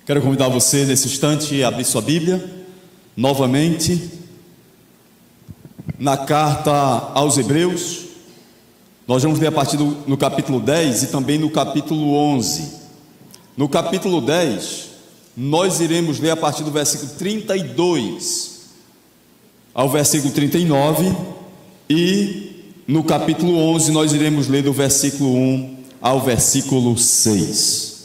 Quero convidar você nesse instante a abrir sua Bíblia novamente na carta aos Hebreus. Nós vamos ler a partir no capítulo 10 e também no capítulo 11. No capítulo 10, nós iremos ler a partir do versículo 32 ao versículo 39, e no capítulo 11 nós iremos ler do versículo 1 ao versículo 6.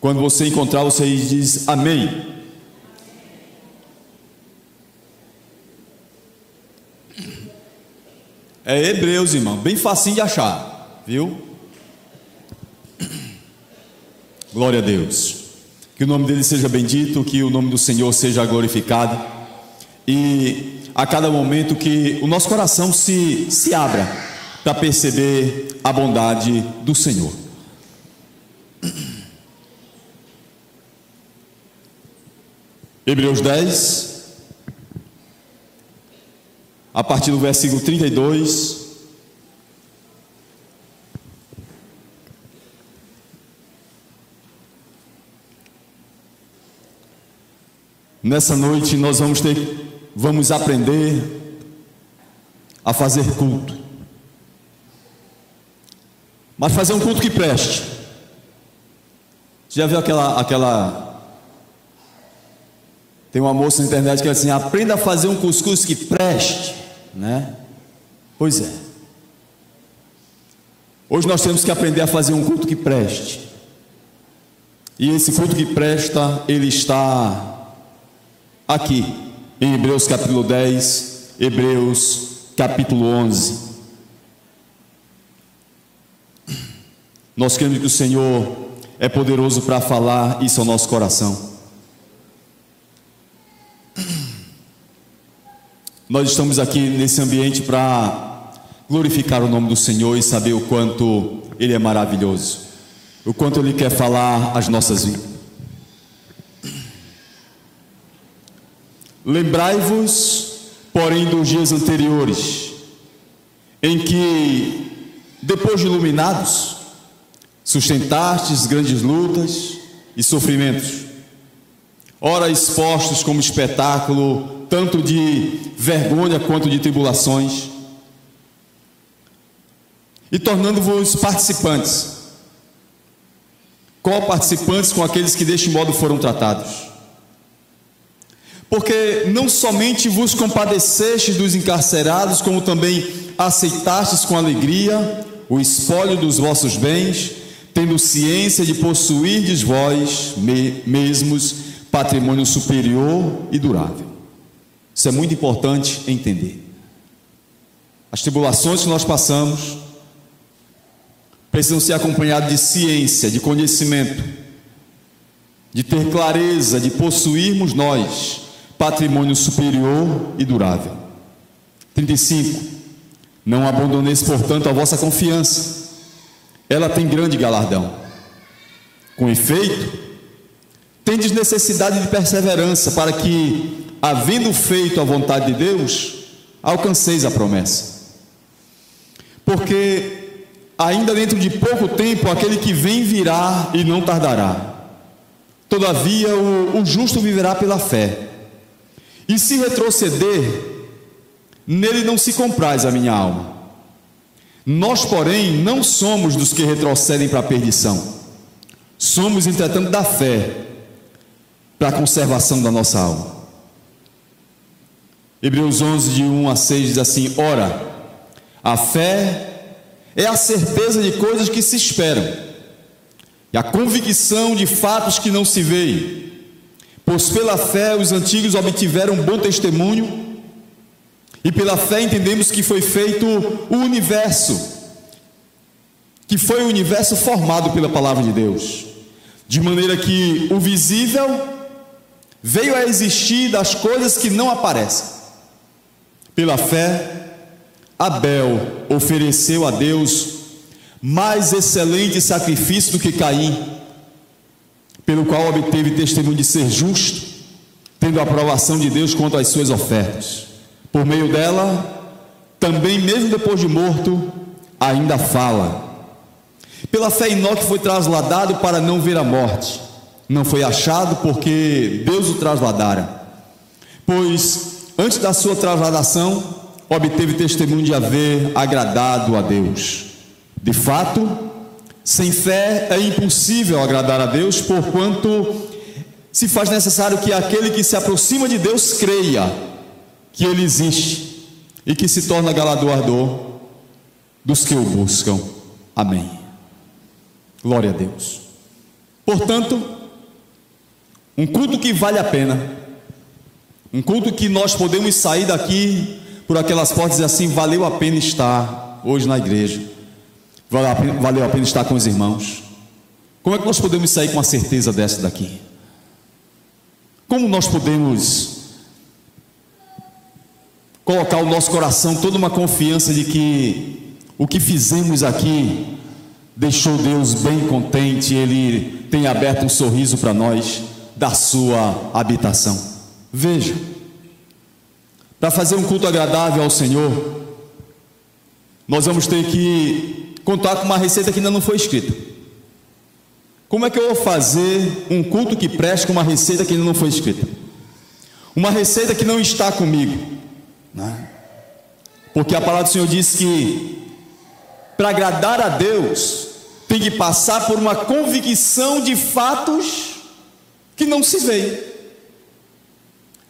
Quando você encontrar, você diz amém. É Hebreus, irmão, bem facinho de achar, viu? Glória a Deus. Que o nome dele seja bendito, que o nome do Senhor seja glorificado, e a cada momento que o nosso coração se abra para perceber a bondade do Senhor. Hebreus 10, a partir do versículo 32. Nessa noite nós vamos aprender a fazer culto, mas fazer um culto que preste. Já viu aquela tem uma moça na internet que diz assim: aprenda a fazer um cuscuz que preste, né? Pois é. Hoje nós temos que aprender a fazer um culto que preste. E esse culto que presta, ele está aqui em Hebreus capítulo 10, Hebreus capítulo 11. Nós cremos que o Senhor é poderoso para falar isso ao nosso coração. Nós estamos aqui nesse ambiente para glorificar o nome do Senhor e saber o quanto Ele é maravilhoso, o quanto Ele quer falar às nossas vidas. Lembrai-vos, porém, dos dias anteriores, em que, depois de iluminados, sustentastes grandes lutas e sofrimentos, ora expostos como espetáculo tanto de vergonha quanto de tribulações, e tornando-vos participantes. Co-participantes com aqueles que deste modo foram tratados. Porque não somente vos compadecestes dos encarcerados, como também aceitastes com alegria o espólio dos vossos bens, tendo ciência de possuirdes vós mesmos patrimônio superior e durável. Isso é muito importante entender. As tribulações que nós passamos precisam ser acompanhadas de ciência, de conhecimento, de ter clareza, de possuirmos nós patrimônio superior e durável. 35. Não abandoneis, portanto, a vossa confiança, ela tem grande galardão. Com efeito, tendes necessidade de perseverança, para que, havendo feito a vontade de Deus, alcanceis a promessa. Porque ainda dentro de pouco tempo aquele que vem virá e não tardará. Todavia o justo viverá pela fé. E se retroceder, nele não se compraz a minha alma. Nós, porém, não somos dos que retrocedem para a perdição. Somos, entretanto, da fé para a conservação da nossa alma. Hebreus 11, de 1 a 6 diz assim: ora, a fé é a certeza de coisas que se esperam, e a convicção de fatos que não se veem. Pois pela fé os antigos obtiveram bom testemunho, e pela fé entendemos que foi feito o universo, que foi o universo formado pela palavra de Deus, de maneira que o visível veio a existir das coisas que não aparecem. Pela fé, Abel ofereceu a Deus mais excelente sacrifício do que Caim, pelo qual obteve testemunho de ser justo, tendo a aprovação de Deus quanto às suas ofertas. Por meio dela, também mesmo depois de morto, ainda fala. Pela fé, Enoque foi trasladado para não ver a morte, não foi achado porque Deus o trasladara, pois antes da sua trasladação obteve testemunho de haver agradado a Deus. De fato, sem fé é impossível agradar a Deus, porquanto se faz necessário que aquele que se aproxima de Deus creia que Ele existe e que se torna galardoador dos que o buscam. Amém. Glória a Deus. Portanto, um culto que vale a pena, um culto que nós podemos sair daqui por aquelas portas e assim, valeu a pena estar hoje na igreja, valeu a pena estar com os irmãos. Como é que nós podemos sair com a certeza dessa daqui? Como nós podemos colocar o nosso coração toda uma confiança de que o que fizemos aqui deixou Deus bem contente, Ele tem aberto um sorriso para nós da sua habitação? Veja, para fazer um culto agradável ao Senhor, nós vamos ter que contar com uma receita que ainda não foi escrita. Como é que eu vou fazer um culto que preste com uma receita que ainda não foi escrita? Uma receita que não está comigo, né? Porque a palavra do Senhor diz que para agradar a Deus tem que passar por uma convicção de fatos que não se veem.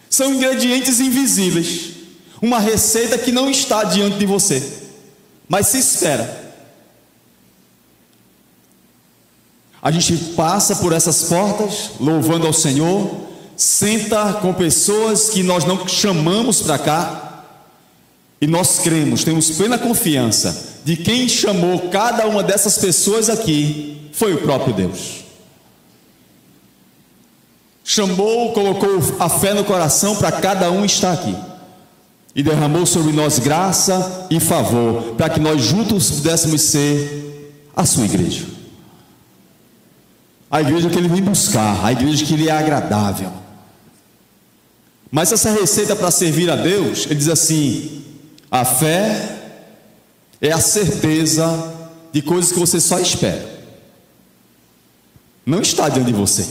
São ingredientes invisíveis, uma receita que não está diante de você, mas se espera. A gente passa por essas portas, louvando ao Senhor, senta com pessoas que nós não chamamos para cá, e nós cremos, temos plena confiança de quem chamou cada uma dessas pessoas aqui foi o próprio Deus. Chamou, colocou a fé no coração para cada um estar aqui, e derramou sobre nós graça e favor, para que nós juntos pudéssemos ser a sua igreja. A igreja que Ele vem buscar, a igreja que Ele é agradável. Mas essa receita para servir a Deus, Ele diz assim: a fé é a certeza de coisas que você só espera, não está diante de você,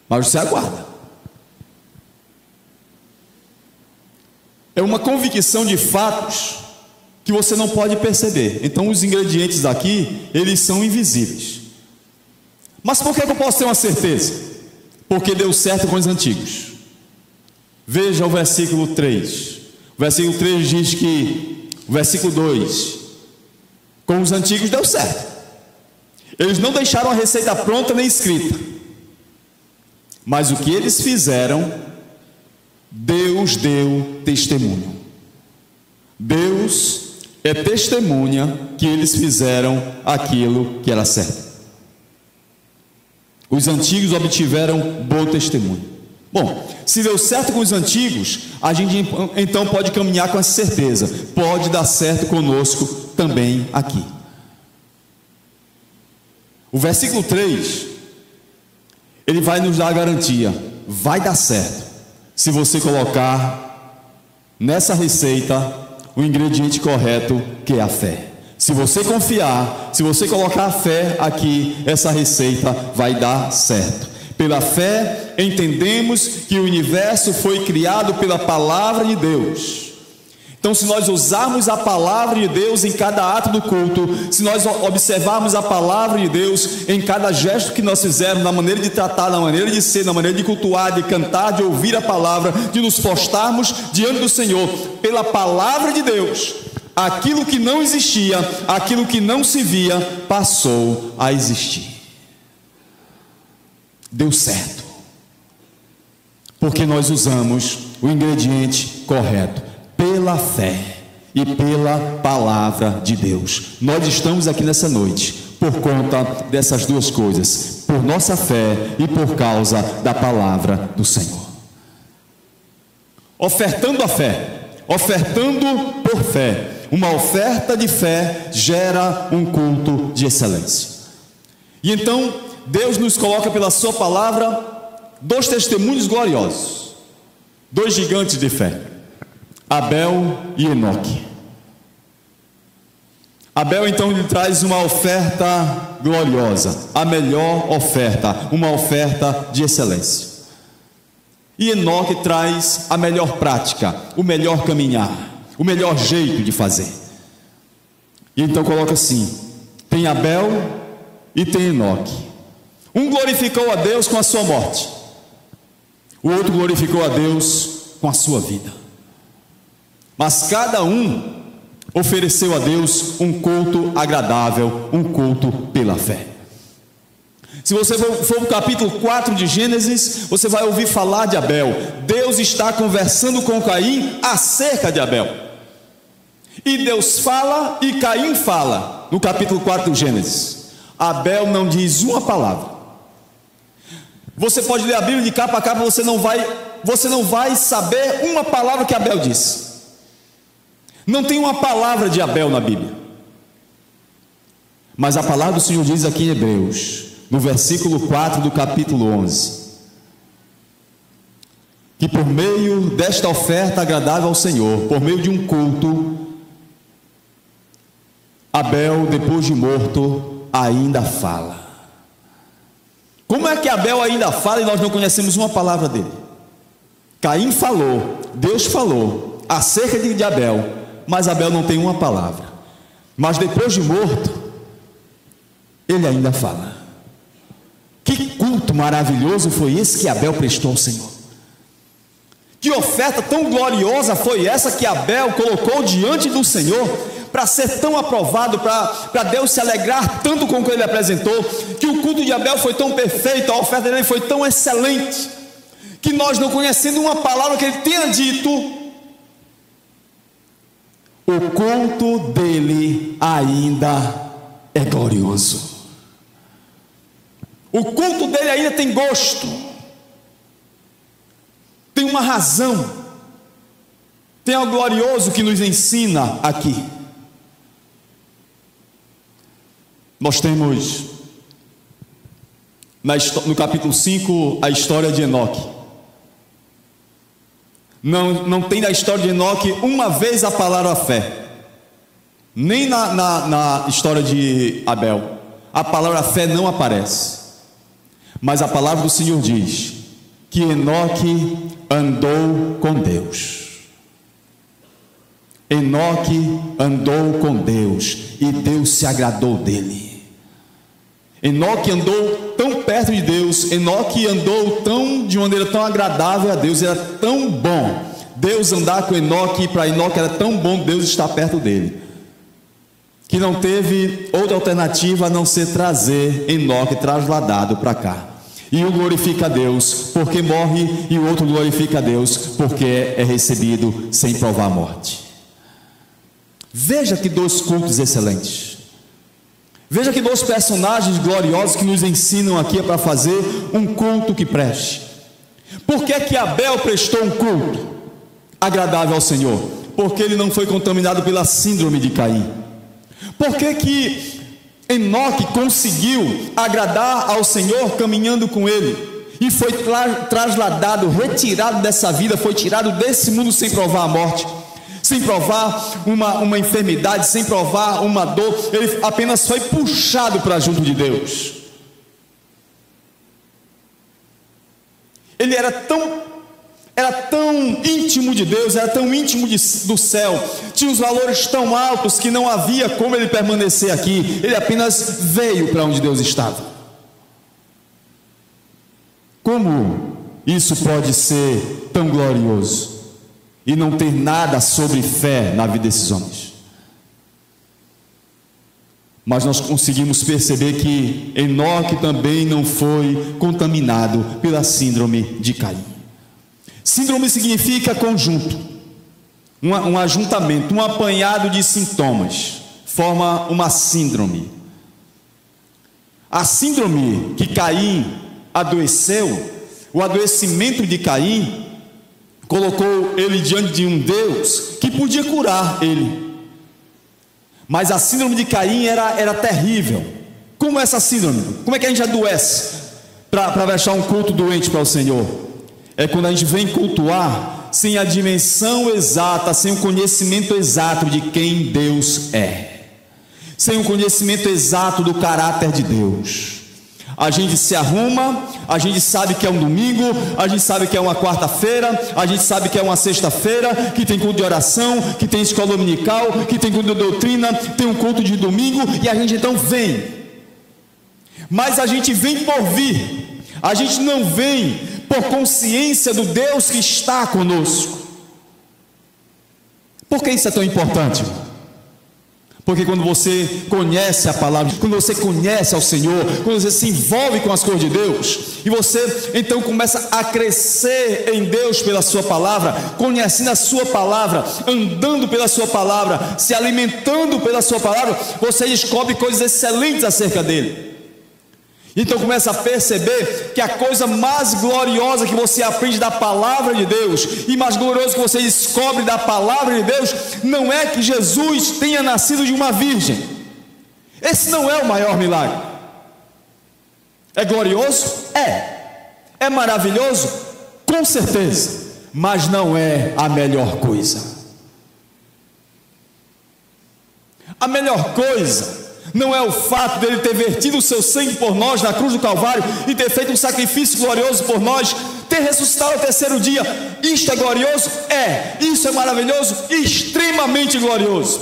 mas você aguarda. É uma convicção de fatos que você não pode perceber. Então os ingredientes aqui, eles são invisíveis. Mas por que eu posso ter uma certeza? Porque deu certo com os antigos. Veja o versículo 3. O versículo 3 diz que, o versículo 2, com os antigos deu certo. Eles não deixaram a receita pronta nem escrita, mas o que eles fizeram, Deus deu testemunho. Deus é testemunha que eles fizeram aquilo que era certo. Os antigos obtiveram bom testemunho. Bom, se deu certo com os antigos, a gente então pode caminhar com essa certeza, pode dar certo conosco também aqui. O versículo 3, ele vai nos dar a garantia, vai dar certo, se você colocar nessa receita o ingrediente correto, que é a fé. Se você confiar, se você colocar a fé aqui, essa receita vai dar certo. Pela fé, entendemos que o universo foi criado pela palavra de Deus. Então, se nós usarmos a palavra de Deus em cada ato do culto, se nós observarmos a palavra de Deus em cada gesto que nós fizermos, na maneira de tratar, na maneira de ser, na maneira de cultuar, de cantar, de ouvir a palavra, de nos postarmos diante do Senhor, pela palavra de Deus, aquilo que não existia, aquilo que não se via, passou a existir. Deu certo, porque nós usamos o ingrediente correto, pela fé e pela palavra de Deus. Nós estamos aqui nessa noite por conta dessas duas coisas, por nossa fé e por causa da palavra do Senhor. Ofertando a fé, ofertando por fé. Uma oferta de fé gera um culto de excelência. E então Deus nos coloca pela sua palavra dois testemunhos gloriosos, dois gigantes de fé, Abel e Enoque. Abel então lhe traz uma oferta gloriosa, a melhor oferta, uma oferta de excelência. E Enoque traz a melhor prática, o melhor caminhar, o melhor jeito de fazer. E então coloca assim: tem Abel e tem Enoque. Um glorificou a Deus com a sua morte, o outro glorificou a Deus com a sua vida. Mas cada um ofereceu a Deus um culto agradável, um culto pela fé. Se você for para o capítulo 4 de Gênesis, você vai ouvir falar de Abel. Deus está conversando com Caim acerca de Abel. E Deus fala e Caim fala no capítulo 4 de Gênesis. Abel não diz uma palavra. Você pode ler a Bíblia de capa a capa, você não vai saber uma palavra que Abel disse. Não tem uma palavra de Abel na Bíblia. Mas a palavra do Senhor diz aqui em Hebreus, no versículo 4 do capítulo 11, que por meio desta oferta agradável ao Senhor, por meio de um culto, Abel, depois de morto, ainda fala. Como é que Abel ainda fala e nós não conhecemos uma palavra dele? Caim falou, Deus falou acerca de Abel, mas Abel não tem uma palavra. Mas depois de morto, ele ainda fala. Que culto maravilhoso foi esse que Abel prestou ao Senhor. Que oferta tão gloriosa foi essa que Abel colocou diante do Senhor, para ser tão aprovado, para Deus se alegrar tanto com o que ele apresentou, que o culto de Abel foi tão perfeito, a oferta dele foi tão excelente, que nós, não conhecendo uma palavra que ele tenha dito, o culto dele ainda é glorioso. O culto dele ainda tem gosto, tem uma razão, tem algo glorioso que nos ensina aqui. Nós temos no capítulo 5 a história de Enoque. Não tem na história de Enoque uma vez a palavra fé, nem na história de Abel a palavra fé não aparece. Mas a palavra do Senhor diz que Enoque andou com Deus. Enoque andou com Deus e Deus se agradou dele. Enoque andou tão perto de Deus, Enoque andou de maneira tão agradável a Deus, era tão bom Deus andar com Enoque, e para Enoque era tão bom Deus estar perto dele, que não teve outra alternativa a não ser trazer Enoque trasladado para cá. E um glorifica a Deus porque morre, e o outro glorifica a Deus porque é recebido sem provar a morte. Veja que dois cultos excelentes. Veja que dois personagens gloriosos que nos ensinam aqui para fazer um culto que preste. Por que que Abel prestou um culto agradável ao Senhor? Porque ele não foi contaminado pela síndrome de Caim. Por que que Enoque conseguiu agradar ao Senhor caminhando com ele, e foi trasladado, retirado dessa vida, foi tirado desse mundo sem provar a morte, sem provar uma enfermidade, sem provar uma dor? Ele apenas foi puxado para junto de Deus. Ele era tão íntimo de Deus, era tão íntimo do céu, tinha os valores tão altos que não havia como ele permanecer aqui. Ele apenas veio para onde Deus estava. Como isso pode ser tão glorioso e não ter nada sobre fé na vida desses homens? Mas nós conseguimos perceber que Enoque também não foi contaminado pela síndrome de Caim. Síndrome significa conjunto, um ajuntamento, um apanhado de sintomas, forma uma síndrome. A síndrome que Caim adoeceu, o adoecimento de Caim, colocou ele diante de um Deus que podia curar ele. Mas a síndrome de Caim era terrível. Como é essa síndrome? Como é que a gente adoece para deixar um culto doente para o Senhor? É quando a gente vem cultuar sem a dimensão exata, sem o conhecimento exato de quem Deus é, sem um conhecimento exato do caráter de Deus. A gente se arruma, a gente sabe que é um domingo, a gente sabe que é uma quarta-feira, a gente sabe que é uma sexta-feira, que tem culto de oração, que tem escola dominical, que tem culto de doutrina, tem um culto de domingo, e a gente então vem. Mas a gente vem por vir, a gente não vem por consciência do Deus que está conosco. Por que isso é tão importante? Porque quando você conhece a palavra, quando você conhece ao Senhor, quando você se envolve com as coisas de Deus, e você então começa a crescer em Deus pela sua palavra, conhecendo a sua palavra, andando pela sua palavra, se alimentando pela sua palavra, você descobre coisas excelentes acerca dele. Então começa a perceber que a coisa mais gloriosa que você aprende da palavra de Deus, e mais glorioso que você descobre da palavra de Deus, não é que Jesus tenha nascido de uma virgem. Esse não é o maior milagre. É glorioso? É maravilhoso? Com certeza. Mas não é a melhor coisa. A melhor coisa não é o fato dele ter vertido o seu sangue por nós na cruz do Calvário e ter feito um sacrifício glorioso por nós, ter ressuscitado ao terceiro dia. Isto é glorioso? Isso é maravilhoso? Extremamente glorioso.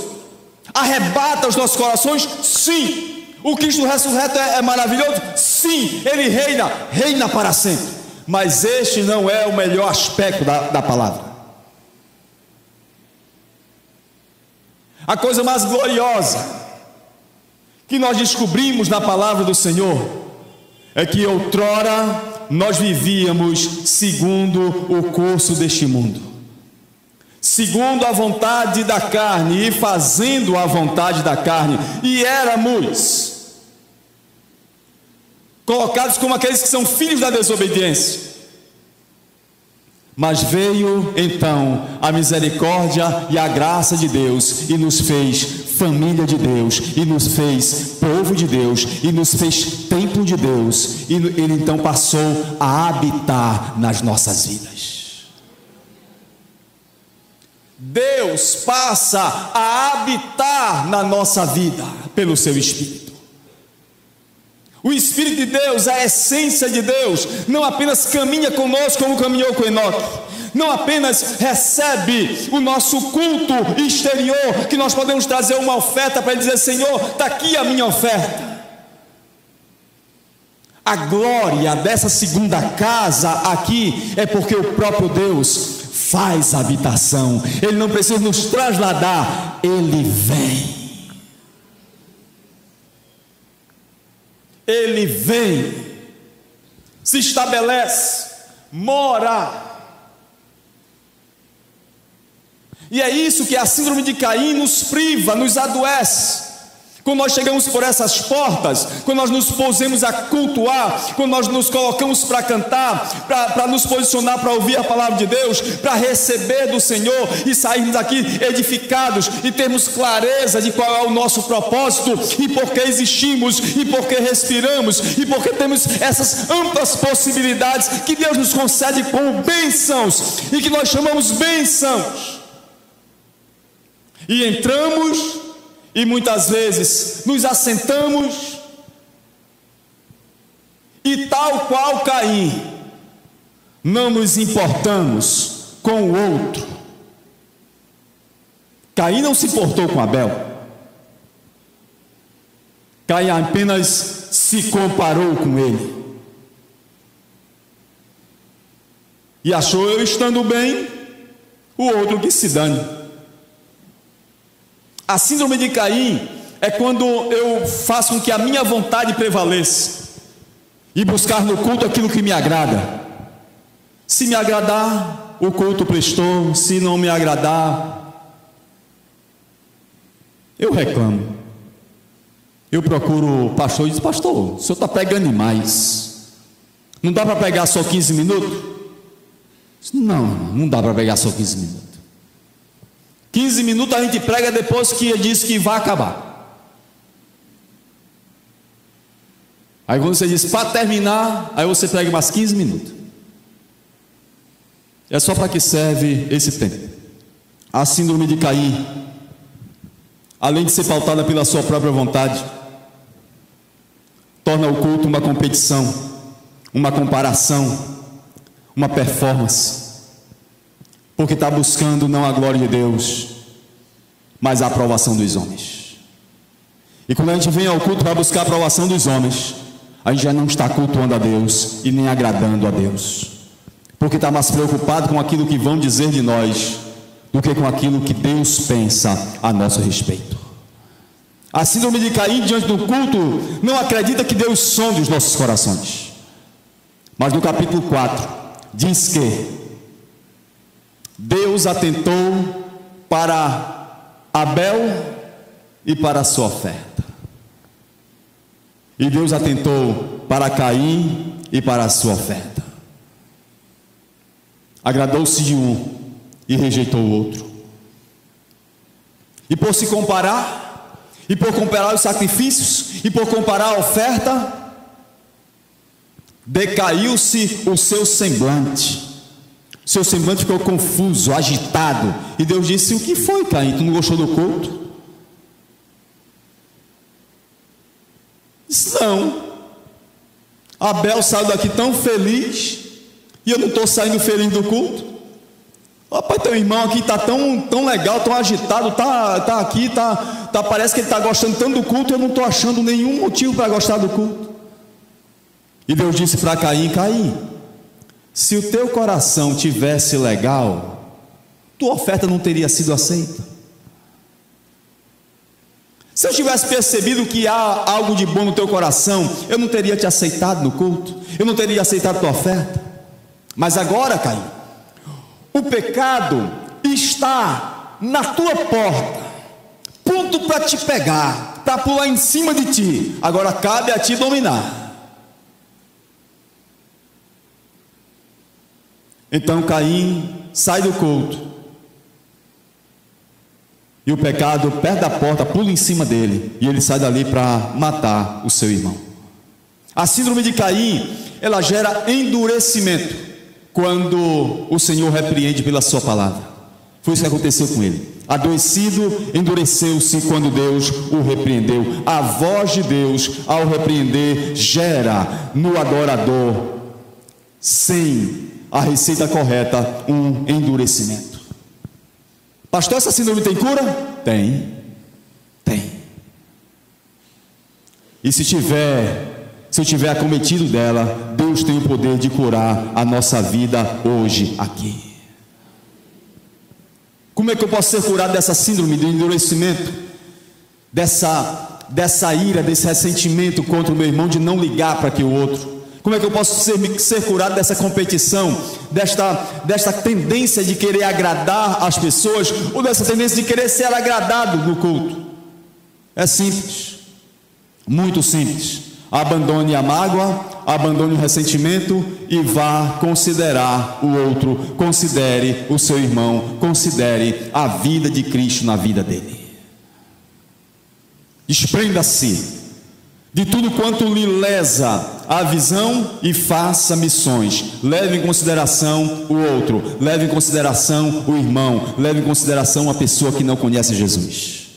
Arrebata os nossos corações? Sim. O Cristo ressurreto é maravilhoso? Sim. Ele reina para sempre. Mas este não é o melhor aspecto da palavra. A coisa mais gloriosa que nós descobrimos na palavra do Senhor é que outrora nós vivíamos segundo o curso deste mundo, segundo a vontade da carne e fazendo a vontade da carne, e éramos colocados como aqueles que são filhos da desobediência. Mas veio então a misericórdia e a graça de Deus e nos fez família de Deus, e nos fez povo de Deus, e nos fez templo de Deus, e Ele então passou a habitar nas nossas vidas. Deus passa a habitar na nossa vida pelo seu Espírito. O Espírito de Deus, a essência de Deus, não apenas caminha conosco como caminhou com Enoque, não apenas recebe o nosso culto exterior, que nós podemos trazer uma oferta para dizer: Senhor, está aqui a minha oferta. A glória dessa segunda casa aqui é porque o próprio Deus faz a habitação. Ele não precisa nos trasladar, Ele vem. Ele vem, se estabelece, mora. E é isso que a síndrome de Caim nos priva, nos adoece. Quando nós chegamos por essas portas, quando nós nos pusemos a cultuar, quando nós nos colocamos para cantar, para nos posicionar para ouvir a palavra de Deus, para receber do Senhor e sairmos daqui edificados e termos clareza de qual é o nosso propósito e por que existimos e por que respiramos e por que temos essas amplas possibilidades que Deus nos concede como bênçãos e que nós chamamos bênçãos. E entramos e muitas vezes nos assentamos e, tal qual Caim, não nos importamos com o outro. Caim não se importou com Abel. Caim apenas se comparou com ele e achou: eu estando bem, o outro que se dane. A síndrome de Caim é quando eu faço com que a minha vontade prevaleça e buscar no culto aquilo que me agrada. Se me agradar, o culto prestou. Se não me agradar, eu reclamo. Eu procuro o pastor e digo: pastor, o senhor está pregando demais. Não dá para pregar só 15 minutos? Não dá para pregar só 15 minutos. 15 minutos a gente prega depois que diz que vai acabar. Aí quando você diz para terminar, aí você prega mais 15 minutos. É só para que serve esse tempo? A síndrome de Caim além de ser pautada pela sua própria vontade, torna o culto uma competição, uma comparação, uma performance, porque está buscando não a glória de Deus, mas a aprovação dos homens. E quando a gente vem ao culto para buscar a aprovação dos homens, a gente já não está cultuando a Deus e nem agradando a Deus, porque está mais preocupado com aquilo que vão dizer de nós do que com aquilo que Deus pensa a nosso respeito. A síndrome de Caim diante do culto não acredita que Deus sonde os nossos corações. Mas no capítulo 4 diz que Deus atentou para Abel e para a sua oferta, e Deus atentou para Caim e para a sua oferta. Agradou-se de um e rejeitou o outro. E por se comparar, e por comparar os sacrifícios, e por comparar a oferta, decaiu-se o seu semblante. Seu semblante ficou confuso, agitado. E Deus disse: o que foi, Caim? Tu não gostou do culto? Disse: não. Abel saiu daqui tão feliz, e eu não estou saindo feliz do culto. Rapaz, teu irmão aqui está tão legal, tão agitado, tá aqui, parece que ele está gostando tanto do culto, eu não estou achando nenhum motivo para gostar do culto. E Deus disse para Caim: Caim, se o teu coração tivesse legal, tua oferta não teria sido aceita. Se eu tivesse percebido que há algo de bom no teu coração, eu não teria te aceitado no culto, eu não teria aceitado tua oferta. Mas agora, Caim, o pecado está na tua porta, pronto para te pegar, para pular em cima de ti. Agora cabe a ti dominar. Então Caim sai do culto, e o pecado perto da porta pula em cima dele, e ele sai dali para matar o seu irmão. A síndrome de Caim, ela gera endurecimento quando o Senhor repreende pela sua palavra. Foi isso que aconteceu com ele. Adoecido, endureceu-se quando Deus o repreendeu. A voz de Deus ao repreender gera no adorador, sem a receita correta, um endurecimento. Pastor, essa síndrome tem cura? Tem. E se eu tiver acometido dela, Deus tem o poder de curar a nossa vida hoje aqui. Como é que eu posso ser curado dessa síndrome de endurecimento, dessa ira, desse ressentimento contra o meu irmão, de não ligar para que o outro? Como é que eu posso ser curado dessa competição, desta tendência de querer agradar as pessoas, ou dessa tendência de querer ser agradado no culto? É simples, muito simples. Abandone a mágoa, abandone o ressentimento e vá considerar o outro, considere o seu irmão, considere a vida de Cristo na vida dele. Desprenda-se de tudo quanto lhe lesa a visão e faça missões. Leve em consideração o outro, leve em consideração o irmão, leve em consideração a pessoa que não conhece Jesus.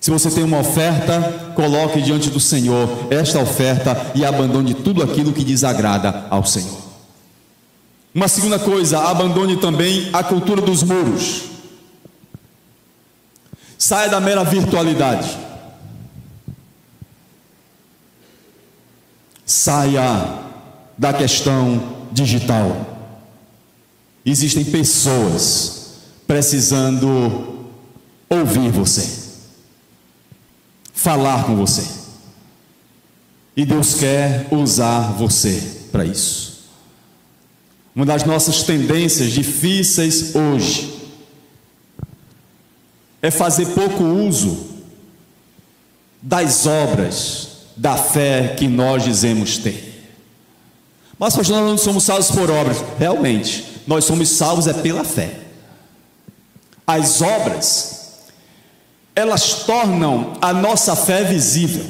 Se você tem uma oferta, coloque diante do Senhor esta oferta e abandone tudo aquilo que desagrada ao Senhor. Uma segunda coisa, abandone também a cultura dos muros. Saia da mera virtualidade. Saia da questão digital. Existem pessoas precisando ouvir você, falar com você, e Deus quer usar você para isso. Uma das nossas tendências difíceis hoje é fazer pouco uso das obras da fé que nós dizemos ter. Mas nós não somos salvos por obras. Realmente, nós somos salvos pela fé. As obras, elas tornam a nossa fé visível.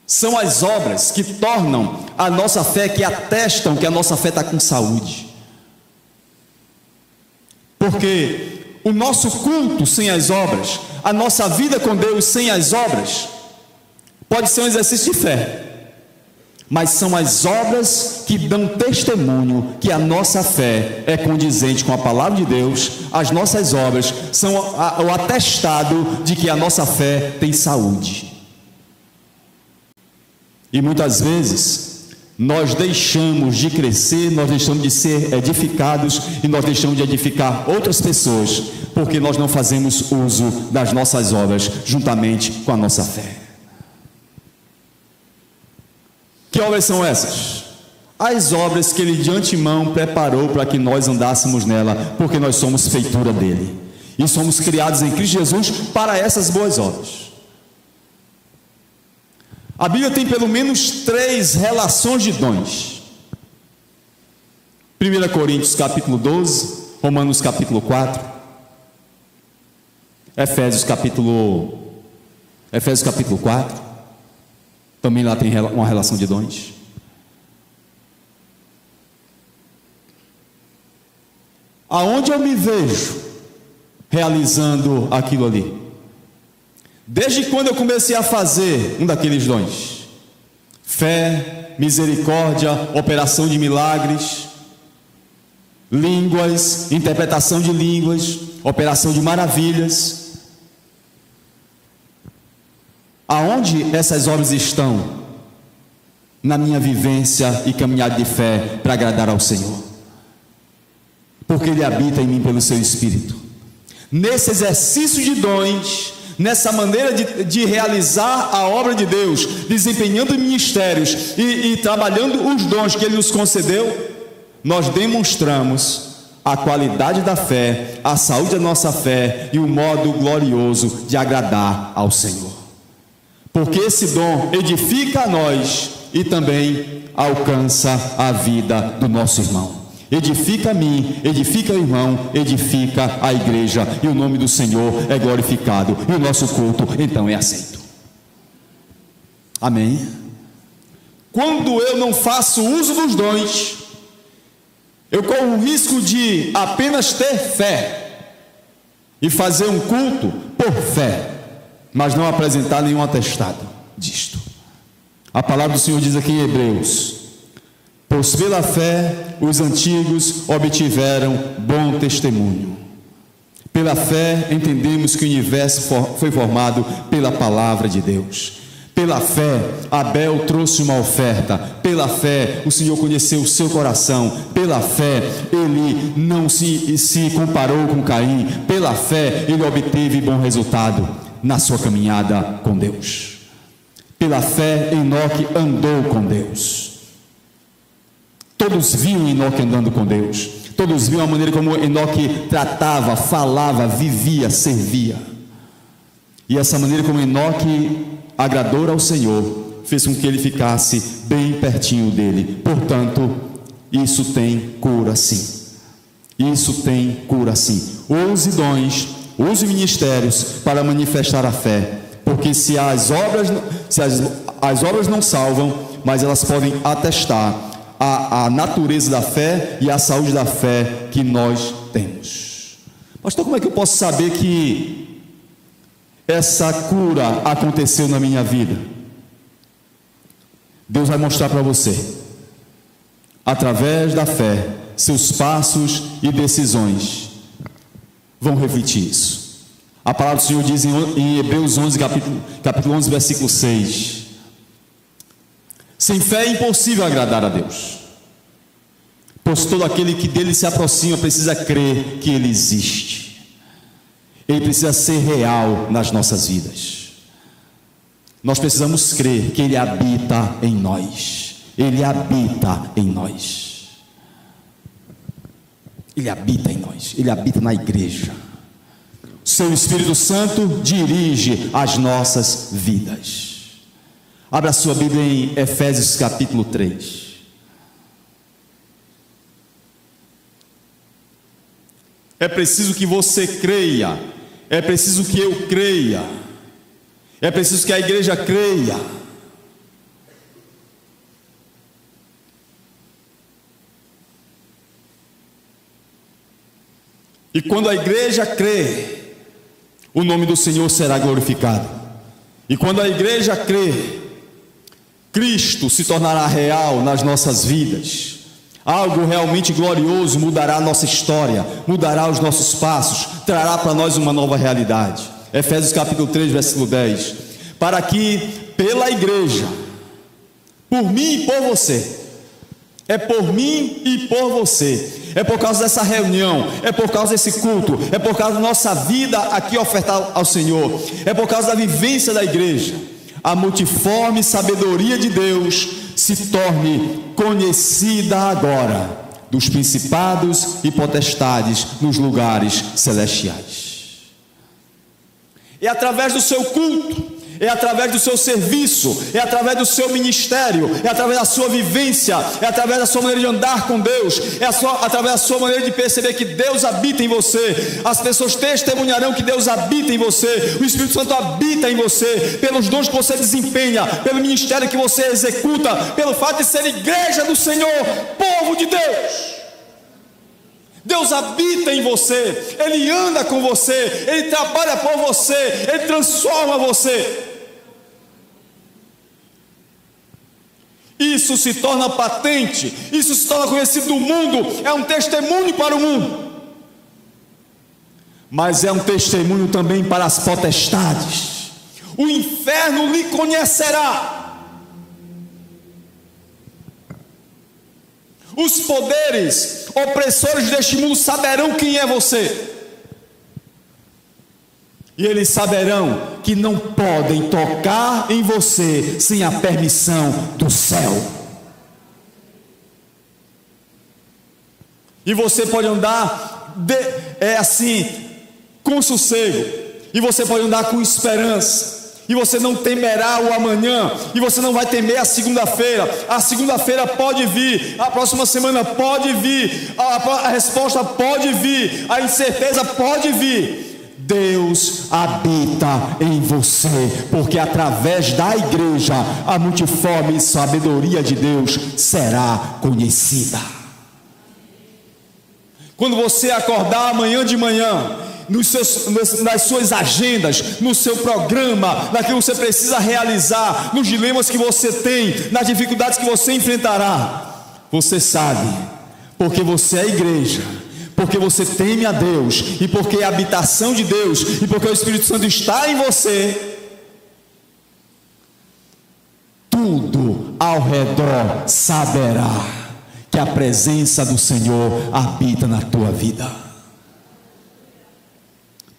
São as obras que tornam a nossa fé, que atestam que a nossa fé está com saúde. Porque o nosso culto sem as obras, a nossa vida com Deus sem as obras, pode ser um exercício de fé, mas são as obras que dão testemunho que a nossa fé é condizente com a palavra de Deus. As nossas obras são o atestado de que a nossa fé tem saúde. E muitas vezes nós deixamos de crescer, nós deixamos de ser edificados e nós deixamos de edificar outras pessoas, porque nós não fazemos uso das nossas obras juntamente com a nossa fé. Que obras são essas? As obras que Ele de antemão preparou para que nós andássemos nela, porque nós somos feitura dEle e somos criados em Cristo Jesus para essas boas obras. A Bíblia tem pelo menos 3 relações de dons. 1 Coríntios capítulo 12, Romanos capítulo 4, Efésios capítulo 4, também lá tem uma relação de dons. Aonde eu me vejo realizando aquilo ali? Desde quando eu comecei a fazer um daqueles dons? Fé, misericórdia, operação de milagres, línguas, interpretação de línguas, operação de maravilhas. Aonde essas obras estão na minha vivência e caminhada de fé para agradar ao Senhor? Porque Ele habita em mim pelo seu Espírito. Nesse exercício de dons, nessa maneira de realizar a obra de Deus, desempenhando ministérios e trabalhando os dons que Ele nos concedeu, nós demonstramos a qualidade da fé, a saúde da nossa fé e o modo glorioso de agradar ao Senhor. Porque esse dom edifica a nós e também alcança a vida do nosso irmão. Edifica a mim, edifica o irmão, edifica a igreja, e o nome do Senhor é glorificado, e o nosso culto então é aceito. Amém? Quando eu não faço uso dos dons, eu corro o risco de apenas ter fé e fazer um culto por fé, mas não apresentar nenhum atestado disto. A palavra do Senhor diz aqui em Hebreus: pois pela fé os antigos obtiveram bom testemunho. Pela fé entendemos que o universo foi formado pela palavra de Deus. Pela fé Abel trouxe uma oferta. Pela fé o Senhor conheceu o seu coração. Pela fé ele não se comparou com Caim. Pela fé ele obteve bom resultado na sua caminhada com Deus. Pela fé Enoque andou com Deus. Todos viam Enoque andando com Deus. Todos viam a maneira como Enoque tratava, falava, vivia, servia. E essa maneira como Enoque agradou ao Senhor fez com que ele ficasse bem pertinho dele. Portanto, isso tem cura sim. Isso tem cura sim. Use dons, use ministérios para manifestar a fé. Porque se as obras não salvam, mas elas podem atestar a natureza da fé e a saúde da fé que nós temos. Pastor, como é que eu posso saber que essa cura aconteceu na minha vida? Deus vai mostrar para você, através da fé, seus passos e decisões vão refletir isso. A palavra do Senhor diz em Hebreus 11, capítulo 11, versículo 6: sem fé é impossível agradar a Deus, pois todo aquele que dele se aproxima precisa crer que ele existe. Ele precisa ser real nas nossas vidas. Nós precisamos crer que Ele habita em nós. Ele habita em nós. Ele habita em nós. Ele habita na igreja. Seu Espírito Santo dirige as nossas vidas. Abra a sua Bíblia em Efésios capítulo 3. É preciso que você creia, é preciso que eu creia, é preciso que a igreja creia. E quando a igreja crê, o nome do Senhor será glorificado. E quando a igreja crê, Cristo se tornará real nas nossas vidas. Algo realmente glorioso mudará a nossa história, mudará os nossos passos, trará para nós uma nova realidade. Efésios capítulo 3, versículo 10. Para que pela igreja, por mim e por você, é por mim e por você, é por causa dessa reunião, é por causa desse culto, é por causa da nossa vida aqui ofertada ao Senhor, é por causa da vivência da igreja, a multiforme sabedoria de Deus se torne conhecida agora dos principados e potestades nos lugares celestiais. É através do seu culto, é através do seu serviço, é através do seu ministério, é através da sua vivência, é através da sua maneira de andar com Deus, através da sua maneira de perceber que Deus habita em você. As pessoas testemunharão que Deus habita em você, o Espírito Santo habita em você, pelos dons que você desempenha, pelo ministério que você executa, pelo fato de ser igreja do Senhor, povo de Deus. Deus habita em você, Ele anda com você, Ele trabalha por você, Ele transforma você. Isso se torna patente, isso se torna conhecido do mundo, é um testemunho para o mundo, mas é um testemunho também para as potestades. O inferno lhe conhecerá. Os poderes opressores deste mundo saberão quem é você. E eles saberão que não podem tocar em você sem a permissão do céu. E você pode andar com sossego. E você pode andar com esperança. E você não temerá o amanhã, e você não vai temer a segunda-feira. A segunda-feira pode vir, a próxima semana pode vir, a resposta pode vir, a incerteza pode vir. Deus habita em você, porque através da igreja a multiforme sabedoria de Deus será conhecida. Quando você acordar amanhã de manhã, nas suas agendas, no seu programa, naquilo que você precisa realizar, nos dilemas que você tem, nas dificuldades que você enfrentará, você sabe, porque você é igreja, porque você teme a Deus, e porque é a habitação de Deus, e porque o Espírito Santo está em você, tudo ao redor saberá que a presença do Senhor habita na tua vida.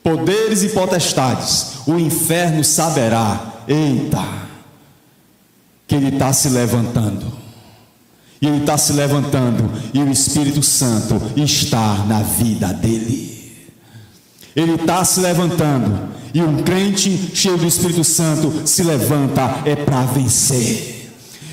Poderes e potestades, o inferno saberá, eita, que ele está se levantando, e ele está se levantando, e o Espírito Santo está na vida dele. Ele está se levantando, e um crente cheio do Espírito Santo se levanta para vencer.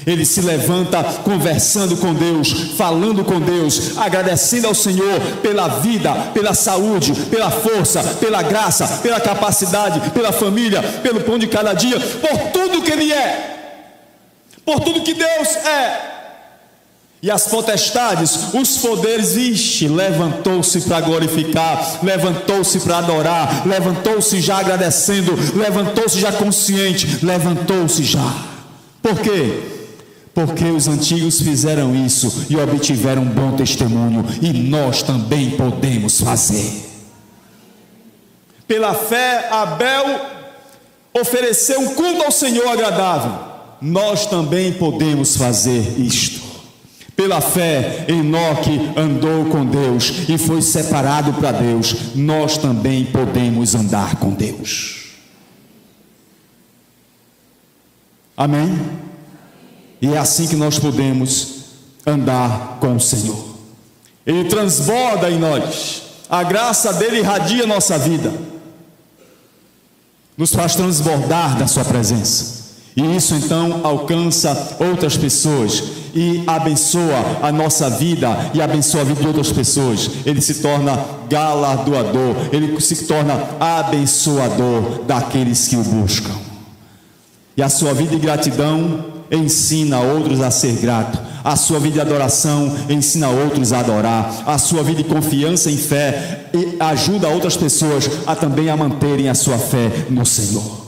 Ele se levanta conversando com Deus, falando com Deus, agradecendo ao Senhor pela vida, pela saúde, pela força, pela graça, pela capacidade, pela família, pelo pão de cada dia, por tudo que Ele é, por tudo que Deus é. E as potestades, os poderes, levantou-se para glorificar, levantou-se para adorar, levantou-se já agradecendo, levantou-se já consciente, levantou-se já. Por quê? Porque os antigos fizeram isso e obtiveram um bom testemunho, e nós também podemos fazer. Pela fé, Abel ofereceu um culto ao Senhor agradável. Nós também podemos fazer isto. Pela fé, Enoque andou com Deus e foi separado para Deus. Nós também podemos andar com Deus. Amém? E é assim que nós podemos andar com o Senhor. Ele transborda em nós, a graça dele irradia a nossa vida, nos faz transbordar da sua presença, e isso então alcança outras pessoas e abençoa a nossa vida e abençoa a vida de outras pessoas. Ele se torna galardoador, ele se torna abençoador daqueles que o buscam, e a sua vida de gratidão ensina outros a ser grato. A sua vida de adoração ensina outros a adorar. A sua vida de confiança em fé ajuda outras pessoas a também a manterem a sua fé no Senhor.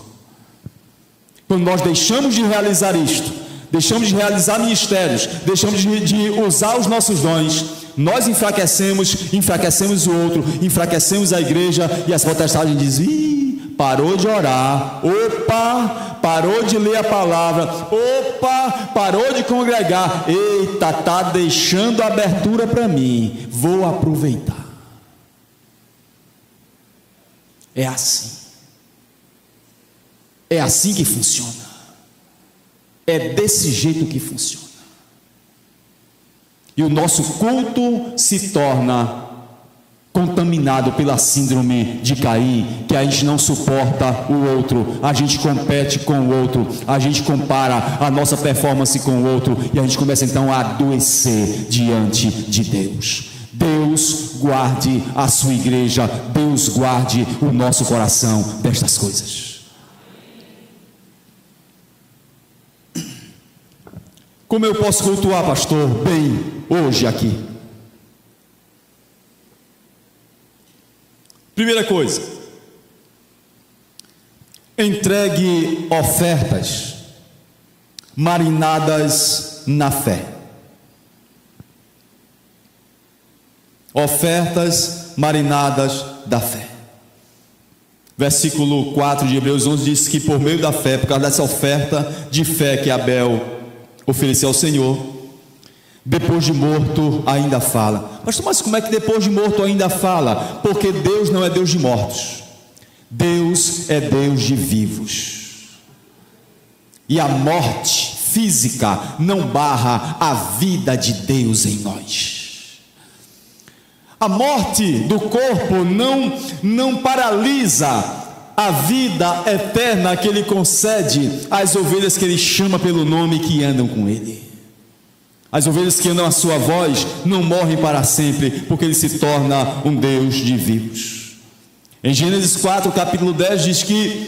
Quando nós deixamos de realizar isto, deixamos de realizar ministérios, deixamos de usar os nossos dons, nós enfraquecemos o outro, enfraquecemos a igreja, e as protestantes dizem: parou de orar, opa, parou de ler a palavra, opa, parou de congregar, eita, está deixando a abertura para mim, vou aproveitar. É assim que funciona, é desse jeito que funciona. E o nosso culto se torna contaminado pela síndrome de Caim, que a gente não suporta o outro, a gente compete com o outro, a gente compara a nossa performance com o outro, e a gente começa então a adoecer diante de Deus. Deus guarde a sua igreja, Deus guarde o nosso coração destas coisas. Como eu posso cultuar, pastor, bem hoje aqui? Primeira coisa, entregue ofertas marinadas na fé. Ofertas marinadas da fé. Versículo 4 de Hebreus 11 diz que por meio da fé, por causa dessa oferta de fé que Abel ofereceu ao Senhor, depois de morto ainda fala. Pastor, mas como é que depois de morto ainda fala? Porque Deus não é Deus de mortos, Deus é Deus de vivos, e a morte física não barra a vida de Deus em nós. A morte do corpo não paralisa a vida eterna que Ele concede às ovelhas que Ele chama pelo nome e que andam com Ele. As ovelhas que andam à sua voz não morrem para sempre, porque Ele se torna um Deus de vivos. Em Gênesis 4, capítulo 10, diz que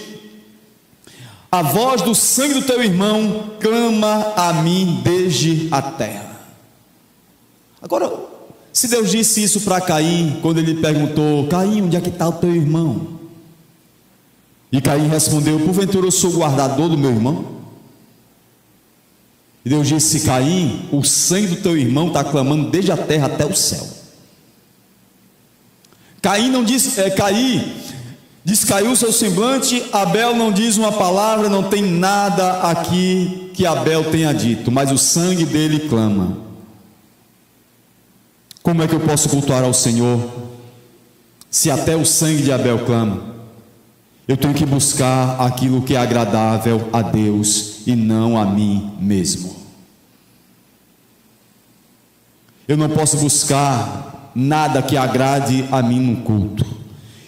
a voz do sangue do teu irmão clama a mim desde a terra. Agora, se Deus disse isso para Caim, quando ele perguntou: Caim, onde é que está o teu irmão? E Caim respondeu: porventura eu sou o guardador do meu irmão? E Deus disse: Caim, o sangue do teu irmão está clamando desde a terra até o céu. Caim não disse, descaiu o seu semblante. Abel não diz uma palavra, não tem nada aqui que Abel tenha dito, mas o sangue dele clama. Como é que eu posso cultuar ao Senhor se até o sangue de Abel clama? Eu tenho que buscar aquilo que é agradável a Deus e não a mim mesmo. Eu não posso buscar nada que agrade a mim no culto.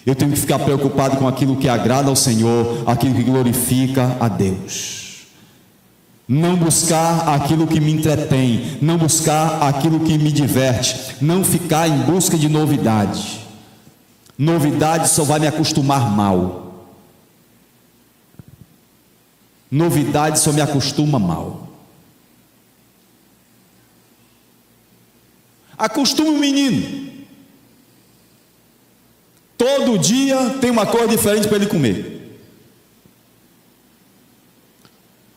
Eu tenho que ficar preocupado com aquilo que agrada ao Senhor, aquilo que glorifica a Deus. Não buscar aquilo que me entretém, não buscar aquilo que me diverte, não ficar em busca de novidade. Novidade só vai me acostumar mal. Novidade só me acostuma mal. Acostume o menino. Todo dia tem uma coisa diferente para ele comer.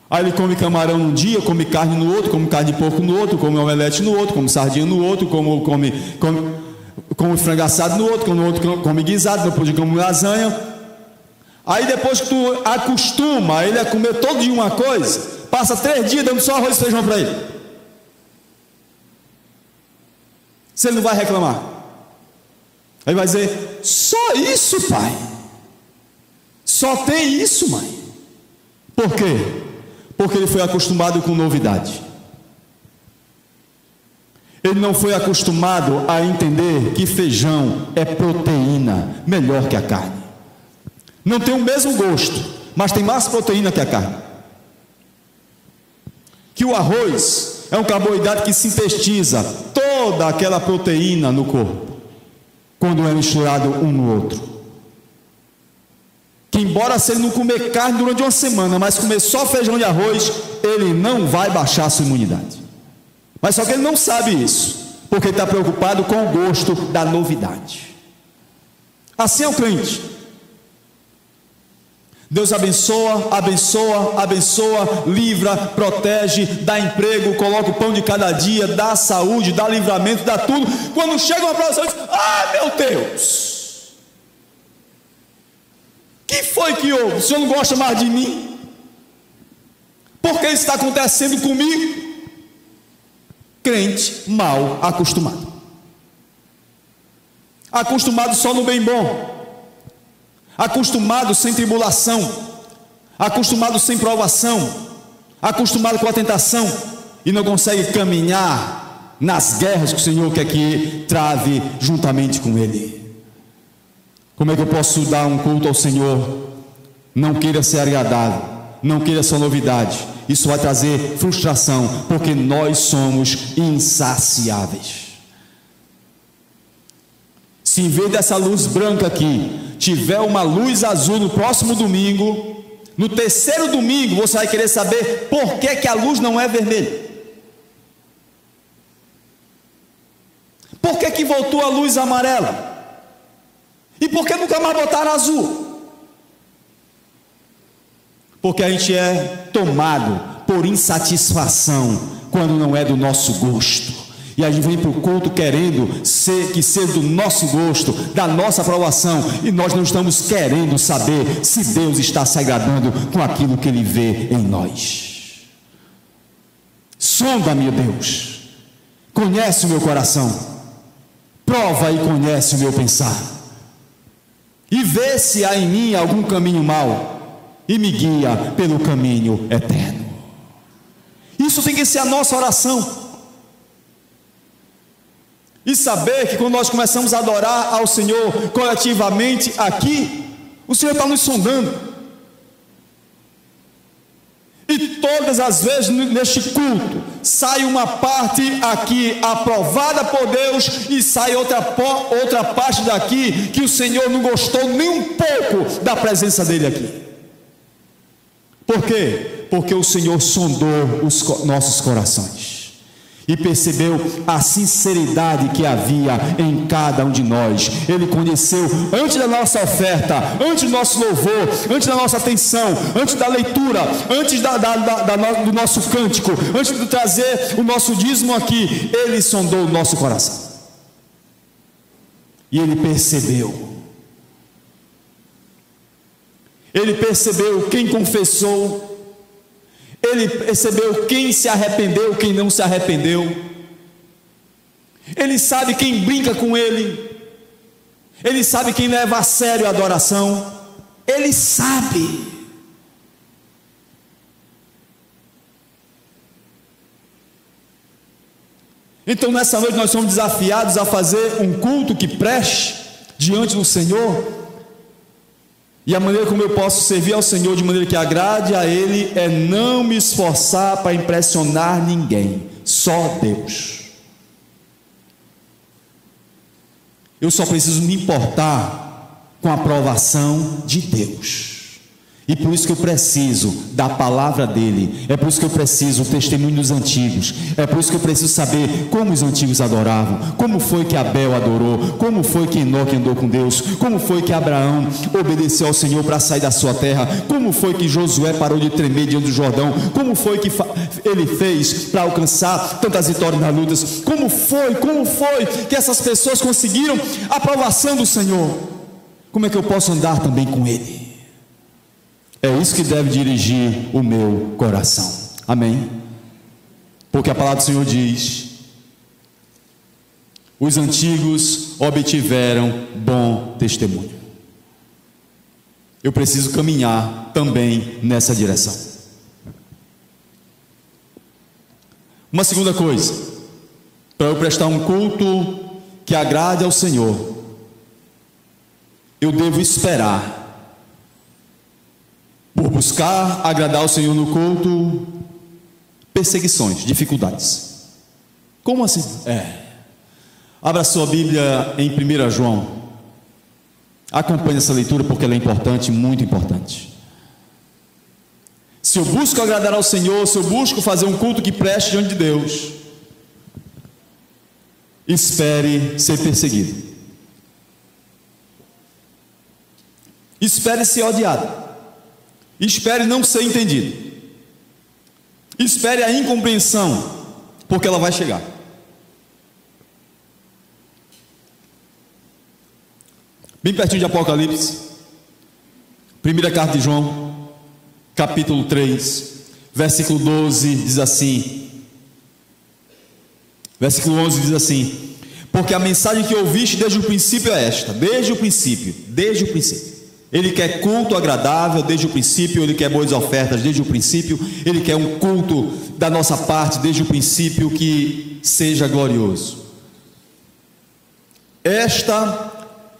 Aí ele come camarão num dia, come carne no outro, come carne de porco no outro, come omelete no outro, come sardinha no outro, come frango assado no outro, come guisado, depois come lasanha. Aí depois que tu acostuma ele a comer todo dia uma coisa, passa 3 dias dando só arroz e feijão para ele. Se ele não vai reclamar, aí vai dizer: só isso, pai? Só tem isso, mãe? Por quê? Porque ele foi acostumado com novidade. Ele não foi acostumado a entender que feijão é proteína melhor que a carne. Não tem o mesmo gosto, mas tem mais proteína que a carne. Que o arroz é um carboidrato que sintetiza toda aquela proteína no corpo, quando é misturado um no outro. que embora se ele não comer carne durante uma semana, mas comer só feijão e arroz, ele não vai baixar a sua imunidade. Mas só que ele não sabe isso, porque ele está preocupado com o gosto da novidade. Assim é o crente. Deus abençoa, abençoa, abençoa, livra, protege, dá emprego, coloca o pão de cada dia, dá saúde, dá livramento, dá tudo. Quando chega uma provação, diz: ah, meu Deus, que foi que houve? O Senhor não gosta mais de mim? Por que isso está acontecendo comigo? Crente mal acostumado. Acostumado só no bem bom, acostumado sem tribulação, acostumado sem provação, acostumado com a tentação, e não consegue caminhar nas guerras que o Senhor quer que trave juntamente com Ele. Como é que eu posso dar um culto ao Senhor? Não queira ser agradável, não queira só novidade. Isso vai trazer frustração, porque nós somos insaciáveis. Se em vez dessa luz branca aqui tiver uma luz azul no próximo domingo, no terceiro domingo você vai querer saber por que a luz não é vermelha. Por que voltou a luz amarela? E por que nunca mais botaram azul? Porque a gente é tomado por insatisfação quando não é do nosso gosto. E a gente vem para o culto querendo que seja do nosso gosto, da nossa aprovação, e nós não estamos querendo saber se Deus está se agradando com aquilo que Ele vê em nós. Sonda, meu Deus, conhece o meu coração, prova e conhece o meu pensar, e vê se há em mim algum caminho mau, e me guia pelo caminho eterno. Isso tem que ser a nossa oração. E saber que quando nós começamos a adorar ao Senhor coletivamente aqui, o Senhor está nos sondando. E todas as vezes neste culto sai uma parte aqui aprovada por Deus, e sai outra parte daqui que o Senhor não gostou nem um pouco da presença dele aqui. Por quê? Porque o Senhor sondou os nossos corações e percebeu a sinceridade que havia em cada um de nós. Ele conheceu antes da nossa oferta, antes do nosso louvor, antes da nossa atenção, antes da leitura, antes do nosso cântico, antes de trazer o nosso dízimo aqui. Ele sondou o nosso coração e Ele percebeu. Ele percebeu quem confessou, Ele percebeu quem se arrependeu, quem não se arrependeu. Ele sabe quem brinca com Ele, Ele sabe quem leva a sério a adoração, Ele sabe. Então nessa noite nós somos desafiados a fazer um culto que preste diante do Senhor. E a maneira como eu posso servir ao Senhor de maneira que agrade a Ele é não me esforçar para impressionar ninguém, só Deus. Eu só preciso me importar com a aprovação de Deus. E por isso que eu preciso da palavra dele, é por isso que eu preciso do testemunho dos antigos, é por isso que eu preciso saber como os antigos adoravam, como foi que Abel adorou, como foi que Enoque andou com Deus, como foi que Abraão obedeceu ao Senhor para sair da sua terra, como foi que Josué parou de tremer diante do Jordão, como foi que ele fez para alcançar tantas vitórias nas lutas, como foi que essas pessoas conseguiram a aprovação do Senhor. Como é que eu posso andar também com ele? É isso que deve dirigir o meu coração. Amém? Porque a palavra do Senhor diz: os antigos obtiveram bom testemunho. Eu preciso caminhar também nessa direção. Uma segunda coisa, para eu prestar um culto que agrade ao Senhor, eu devo esperar. Por buscar agradar ao Senhor no culto, perseguições, dificuldades. Como assim? Abra sua Bíblia em 1 João. Acompanhe essa leitura porque ela é importante, muito importante. Se eu busco agradar ao Senhor, se eu busco fazer um culto que preste diante de Deus, espere ser perseguido. Espere ser odiado. Espere não ser entendido. Espere a incompreensão, porque ela vai chegar. Bem pertinho de Apocalipse, primeira carta de João, capítulo 3, versículo 12, diz assim, versículo 11 diz assim: porque a mensagem que ouviste desde o princípio é esta, desde o princípio, Ele quer culto agradável desde o princípio, Ele quer boas ofertas desde o princípio, Ele quer um culto da nossa parte desde o princípio que seja glorioso. Esta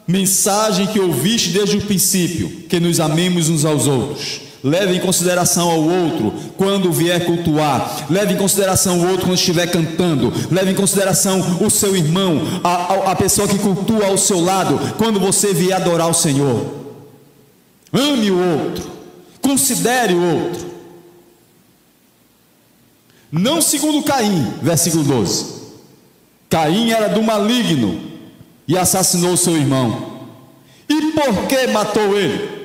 mensagem que ouviste desde o princípio, que nos amemos uns aos outros. Leve em consideração ao outro quando vier cultuar, leve em consideração o outro quando estiver cantando, leve em consideração o seu irmão, a pessoa que cultua ao seu lado, quando você vier adorar o Senhor. Ame o outro, considere o outro. Não segundo Caim, versículo 12. Caim era do maligno e assassinou seu irmão. E por que matou ele?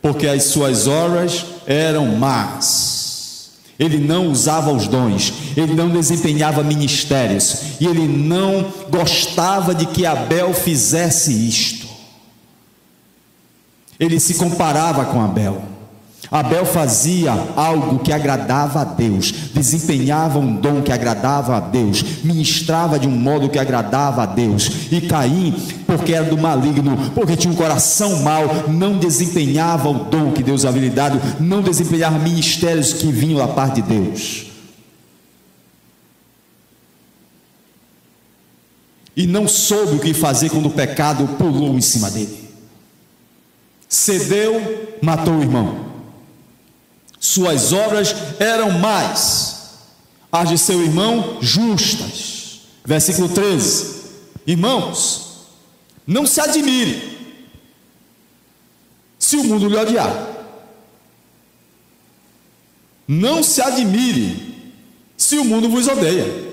Porque as suas obras eram más. Ele não usava os dons, ele não desempenhava ministérios, e ele não gostava de que Abel fizesse isto. Ele se comparava com Abel. Abel fazia algo que agradava a Deus, desempenhava um dom que agradava a Deus, ministrava de um modo que agradava a Deus. E Caim, porque era do maligno, porque tinha um coração mau, não desempenhava o dom que Deus havia lhe dado, não desempenhava ministérios que vinham da parte de Deus. E não soube o que fazer quando o pecado pulou em cima dele. Cedeu, matou o irmão. Suas obras eram más, as de seu irmão justas. Versículo 13. Irmãos, não se admire se o mundo lhe odiar. Não se admire se o mundo vos odeia.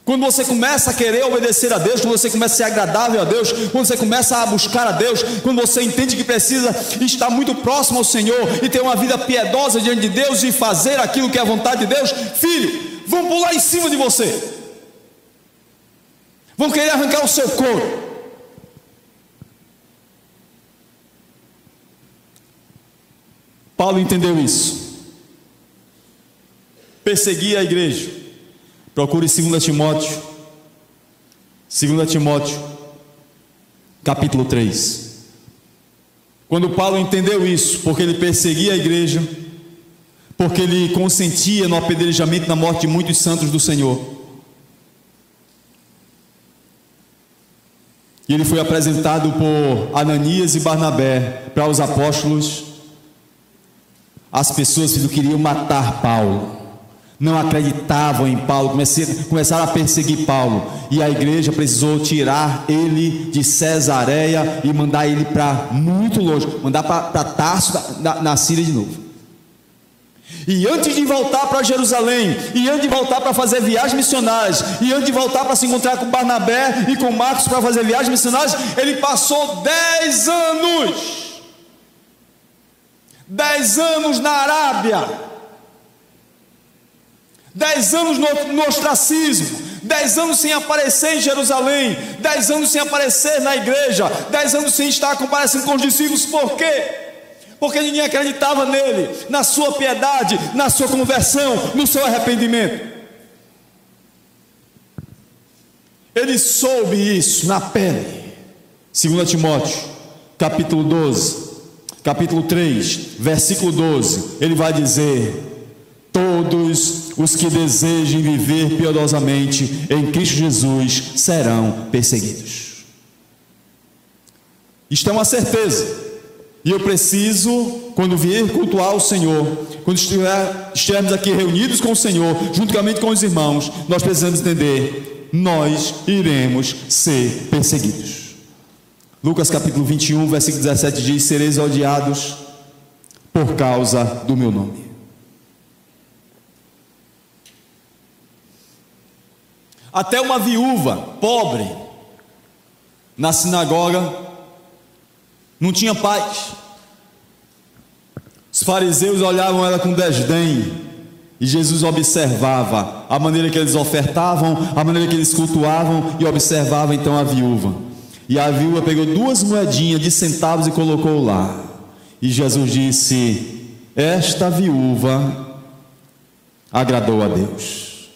Quando você começa a querer obedecer a Deus, quando você começa a ser agradável a Deus, quando você começa a buscar a Deus, quando você entende que precisa estar muito próximo ao Senhor e ter uma vida piedosa diante de Deus e fazer aquilo que é a vontade de Deus, filho, vão pular em cima de você, vão querer arrancar o seu couro. Paulo entendeu isso, perseguia a igreja. Procure 2 Timóteo, capítulo 3. Quando Paulo entendeu isso, porque ele perseguia a igreja, porque ele consentia no apedrejamento e na morte de muitos santos do Senhor, e ele foi apresentado por Ananias e Barnabé para os apóstolos. As pessoas que queriam matar Paulo, não acreditavam em Paulo, começaram a perseguir Paulo, e a igreja precisou tirar ele de Cesareia e mandar ele para muito longe, mandar para Tarso, na Síria de novo. E antes de voltar para Jerusalém, e antes de voltar para fazer viagens missionárias, e antes de voltar para se encontrar com Barnabé e com Marcos para fazer viagens missionárias, ele passou 10 anos 10 anos na Arábia, 10 anos no ostracismo, 10 anos sem aparecer em Jerusalém, 10 anos sem aparecer na igreja, 10 anos sem estar comparecendo com os discípulos. Por quê? Porque ninguém acreditava nele, na sua piedade, na sua conversão, no seu arrependimento. Ele soube isso na pele. 2 Timóteo, capítulo 3, versículo 12, ele vai dizer: todos os que desejem viver piedosamente em Cristo Jesus serão perseguidos. Isto é uma certeza, e eu preciso, quando vier cultuar o Senhor, quando estivermos aqui reunidos com o Senhor, juntamente com os irmãos, nós precisamos entender nós iremos ser perseguidos. Lucas capítulo 21, versículo 17 diz: sereis odiados por causa do meu nome. Até uma viúva pobre na sinagoga não tinha paz. Os fariseus olhavam ela com desdém, e Jesus observava a maneira que eles ofertavam, a maneira que eles cultuavam, e observava então a viúva. E a viúva pegou 2 moedinhas de centavos e colocou lá. E Jesus disse: esta viúva agradou a Deus.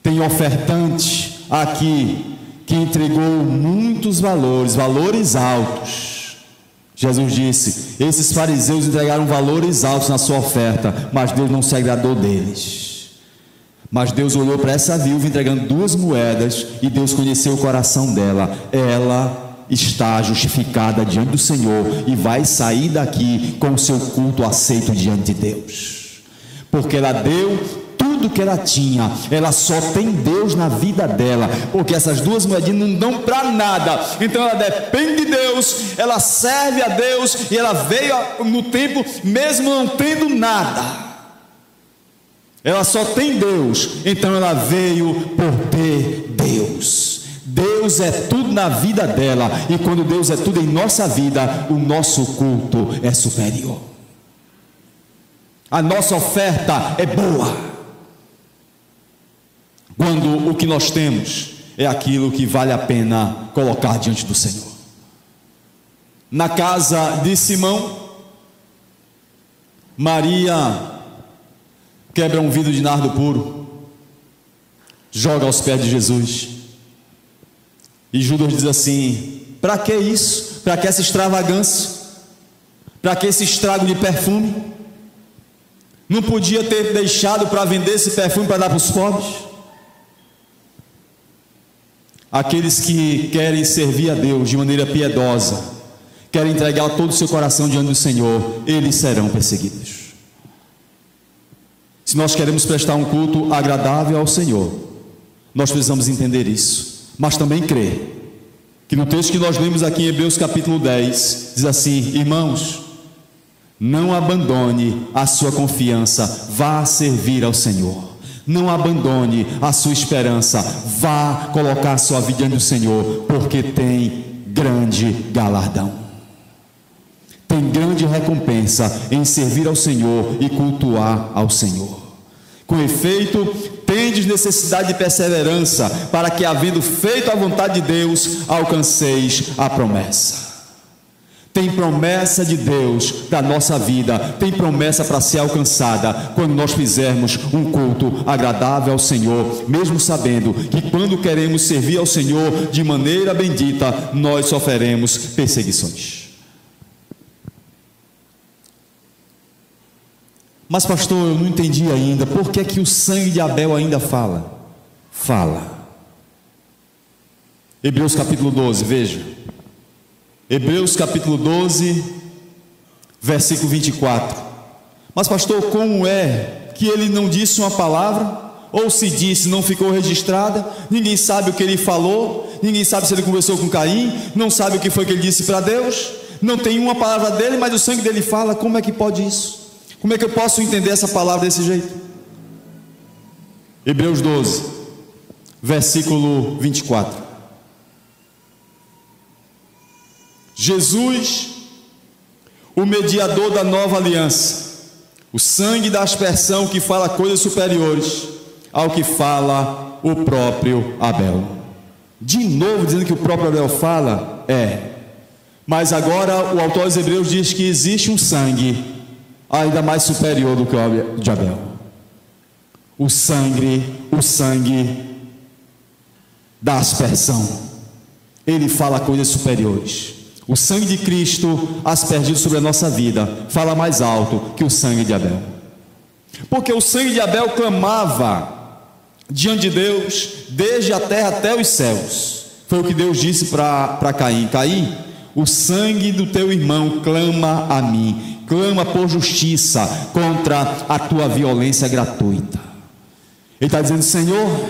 Tem ofertante aqui que entregou muitos valores altos. Jesus disse: esses fariseus entregaram valores altos na sua oferta, mas Deus não se agradou deles. Mas Deus olhou para essa viúva entregando 2 moedas, e Deus conheceu o coração dela. Ela está justificada diante do Senhor e vai sair daqui com o seu culto aceito diante de Deus, porque ela deu tudo que ela tinha. Ela só tem Deus na vida dela, porque essas 2 moedinhas não dão para nada. Então ela depende de Deus, ela serve a Deus, e ela veio no templo mesmo não tendo nada. Ela só tem Deus, então ela veio por ter Deus. Deus é tudo na vida dela, e quando Deus é tudo em nossa vida, o nosso culto é superior. A nossa oferta é boa quando o que nós temos é aquilo que vale a pena colocar diante do Senhor. Na casa de Simão, Maria quebra um vidro de nardo puro, joga aos pés de Jesus, e Judas diz assim: para que isso? Para que essa extravagância? Para que esse estrago de perfume? Não podia ter deixado para vender esse perfume para dar para os pobres? Aqueles que querem servir a Deus de maneira piedosa, querem entregar todo o seu coração diante do Senhor, eles serão perseguidos. Se nós queremos prestar um culto agradável ao Senhor, nós precisamos entender isso, mas também crer que no texto que nós lemos aqui em Hebreus capítulo 10, diz assim: irmãos, não abandone a sua confiança, vá servir ao Senhor. Não abandone a sua esperança, vá colocar a sua vida diante do Senhor, porque tem grande galardão, tem grande recompensa em servir ao Senhor e cultuar ao Senhor. Com efeito, tendes necessidade de perseverança, para que, havendo feito a vontade de Deus, alcanceis a promessa. Tem promessa de Deus para a nossa vida, tem promessa para ser alcançada quando nós fizermos um culto agradável ao Senhor, mesmo sabendo que quando queremos servir ao Senhor de maneira bendita, nós sofreremos perseguições. Mas pastor, eu não entendi ainda, por que é que o sangue de Abel ainda fala? Fala. Hebreus capítulo 12, veja. Hebreus capítulo 12, versículo 24. Mas pastor, como é que ele não disse uma palavra? Ou se disse, não ficou registrada? Ninguém sabe o que ele falou, ninguém sabe se ele conversou com Caim, não sabe o que foi que ele disse para Deus, não tem uma palavra dele, mas o sangue dele fala. Como é que pode isso? Como é que eu posso entender essa palavra desse jeito? Hebreus 12, versículo 24. Jesus, o mediador da nova aliança, o sangue da aspersão que fala coisas superiores ao que fala o próprio Abel. De novo dizendo que o próprio Abel fala? Mas agora o autor dos Hebreus diz que existe um sangue ainda mais superior do que o de Abel. O sangue da aspersão. Ele fala coisas superiores. O sangue de Cristo aspergido sobre a nossa vida fala mais alto que o sangue de Abel, porque o sangue de Abel clamava diante de Deus desde a terra até os céus. Foi o que Deus disse para Caim: Caim, o sangue do teu irmão clama a mim, clama por justiça contra a tua violência gratuita. Ele está dizendo: Senhor,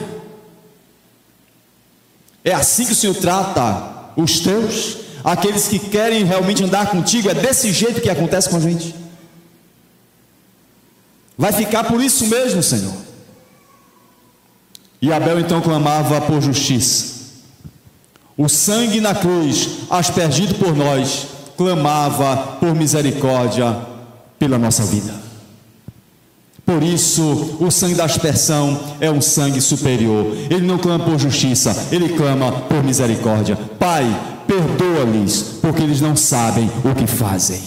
É assim que o Senhor trata os teus? Aqueles que querem realmente andar contigo? É desse jeito que acontece com a gente? Vai ficar por isso mesmo, Senhor? E Abel então clamava por justiça. O sangue na cruz, aspergido por nós, clamava por misericórdia pela nossa vida. Por isso, o sangue da aspersão é um sangue superior. Ele não clama por justiça, ele clama por misericórdia. Pai, perdoa-lhes, porque eles não sabem o que fazem.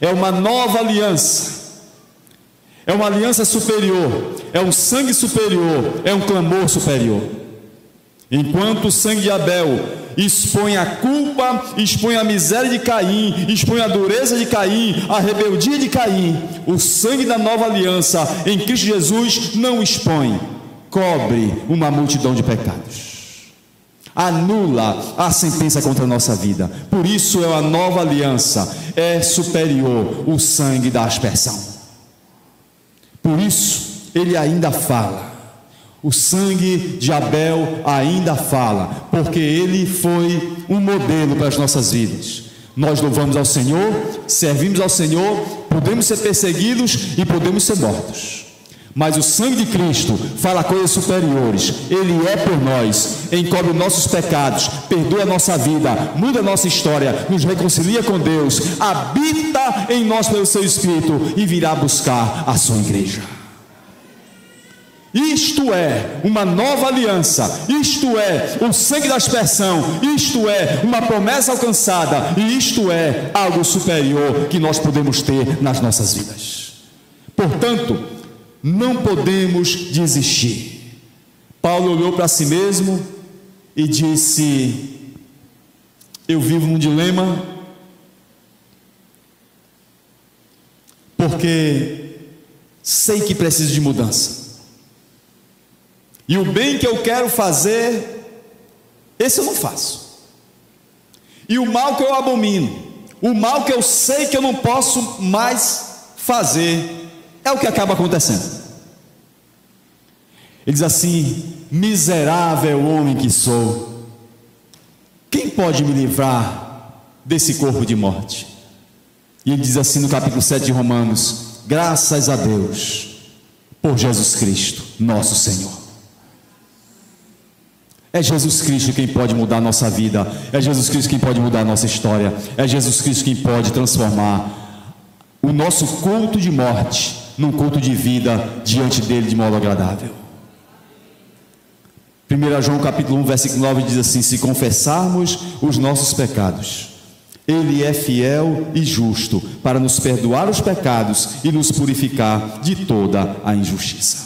É uma nova aliança. É uma aliança superior, é um sangue superior, é um clamor superior. Enquanto o sangue de Abel expõe a culpa, expõe a miséria de Caim, expõe a dureza de Caim, a rebeldia de Caim, o sangue da nova aliança em Cristo Jesus não expõe, cobre uma multidão de pecados, anula a sentença contra a nossa vida. Por isso é a nova aliança, é superior o sangue da aspersão. Por isso ele ainda fala, o sangue de Abel ainda fala, porque ele foi um modelo para as nossas vidas. Nós louvamos ao Senhor, servimos ao Senhor, podemos ser perseguidos e podemos ser mortos, mas o sangue de Cristo fala coisas superiores. Ele é por nós, encobre nossos pecados, perdoa a nossa vida, muda a nossa história, nos reconcilia com Deus, habita em nós pelo seu Espírito e virá buscar a sua igreja. Isto é uma nova aliança, isto é o sangue da aspersão, isto é uma promessa alcançada, e isto é algo superior que nós podemos ter nas nossas vidas. Portanto, não podemos desistir. Paulo olhou para si mesmo e disse: eu vivo num dilema, porque sei que preciso de mudança. E o bem que eu quero fazer, esse eu não faço. E o mal que eu abomino, o mal que eu sei que eu não posso mais fazer, é o que acaba acontecendo. Ele diz assim: miserável homem que sou, quem pode me livrar desse corpo de morte? E ele diz assim no capítulo 7 de Romanos: graças a Deus por Jesus Cristo, nosso Senhor. É Jesus Cristo quem pode mudar a nossa vida, é Jesus Cristo quem pode mudar a nossa história, é Jesus Cristo quem pode transformar o nosso culto de morte num culto de vida diante dele de modo agradável. 1 João capítulo 1 versículo 9 diz assim: se confessarmos os nossos pecados, ele é fiel e justo para nos perdoar os pecados e nos purificar de toda a injustiça.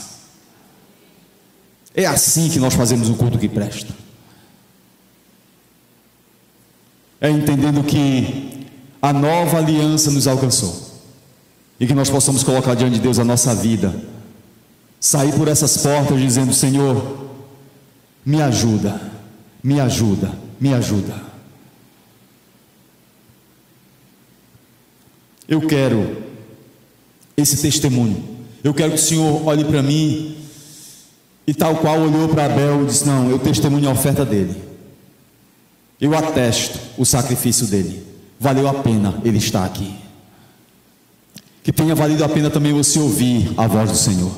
É assim que nós fazemos um culto que presta. É entendendo que a nova aliança nos alcançou e que nós possamos colocar diante de Deus a nossa vida, sair por essas portas dizendo: Senhor, me ajuda, me ajuda, me ajuda. Eu quero esse testemunho. Eu quero que o Senhor olhe para mim e tal qual olhou para Abel e disse: não, eu testemunho a oferta dele, eu atesto o sacrifício dele, valeu a pena ele estar aqui. Que tenha valido a pena também você ouvir a voz do Senhor.